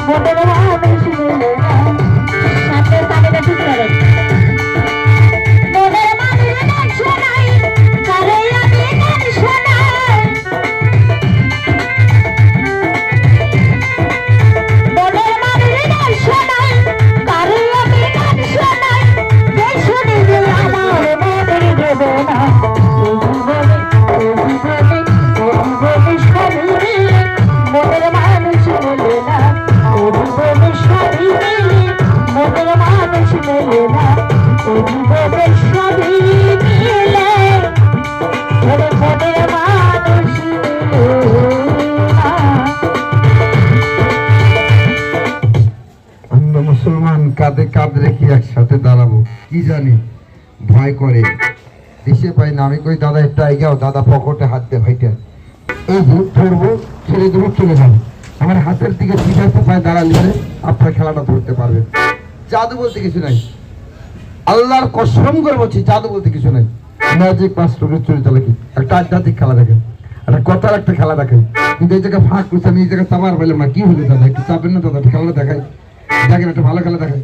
মনের মানুষ মেলে না সাথে তালিকা ঠিক করেন মনের মানুষ গান শোনাই কারে আমি গান শোনাই মনের মানুষ গান শোনাই কারে আমি গান শোনাই যে শুনি যে আমার মনের বেদনা মনের মানুষ মেলে না অভিভবের সবই মিলে মনের মানুষ মেলে না অভিভবের সবই মিলে মনের মানুষ আমরা মুসলমান কাঁধে কাঁধ রেখে একসাথে দাঁড়াবো কি জানি ভয় করে এসে পাই না আমি কই দাদা একটা আইগাও দাদা পকেটে হাত দিয়ে ভাইটা এই ভূত ধরবো ছেড়ে দেবো চলে যাবো আমার হাতের দিকে সিধা পায়ে দাঁড়ালে আপনার খেলাটা ধরতে পারবেন জাদু বলতে কিছু নাই আল্লাহর কসম করে বলছি জাদু বলতে কিছু নাই ম্যাজিক মাস্টারের চরিত্র কি একটা আধ্যাত্মিক খেলা দেখেন একটা কথার একটা খেলা দেখেন কিন্তু এই জায়গায় ফাঁক করছে আমি এই জায়গায় চাবার পাইলাম না কি হলো দাদা একটু চাপেন না দাদা একটা খেলা দেখাই দেখেন একটা ভালো খেলা দেখাই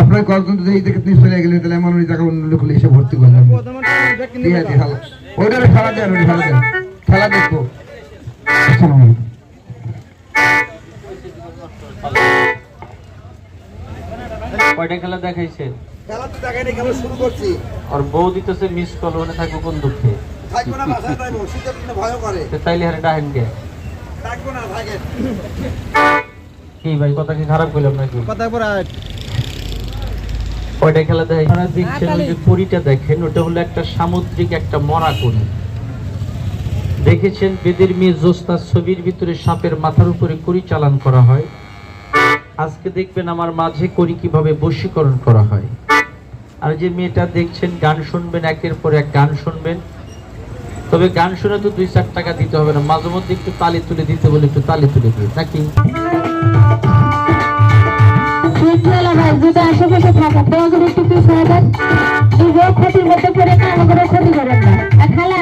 আপনার কয়েকজন যদি এই জায়গায় তুমি চলে গেলে তাহলে এমন ওই জায়গায় অন্য লোক এসে ভর্তি করলাম ওইটা খেলা দেন ওইটা খেলা দেন খেলা দেখবো কয়টা খেলা দেখাইছে খেলা তো দেখাই খেলা শুরু করছি আর বউ দিতেছে মিস কল মানে থাকবো কোন দুঃখে থাকবো না বাসায় যাইবো শীতের দিনে ভয় করে তাইলে হারে ডাহেন গে থাকবো না থাকেন কি ভাই কথা কি খারাপ কইলাম নাকি কথা পড়া কয়টা খেলা দেখাই আপনারা দেখছেন ওই যে কড়িটা দেখেন ওটা হলো একটা সামুদ্রিক একটা মরা কড়ি দেখেছেন বেদের মেয়ে জোস্তার ছবির ভিতরে সাপের মাথার উপরে কড়ি চালান করা হয় আজকে দেখবেন আমার মাঝে করি কিভাবে বশীকরণ করা হয় আর যে মেয়েটা দেখছেন গান শুনবেন একের পর এক গান শুনবেন তবে গান শুনে তো 2-4 টাকা দিতে হবে না মাঝে মধ্যে একটু তালি তুলে দিতে বলে একটু তালি তুলে দিই নাকি আশেপাশে থাকা তো একটু পিছিয়ে দেন নিজেও ক্ষতির মধ্যে পড়ে না আমাদেরও ক্ষতি করেন না খালা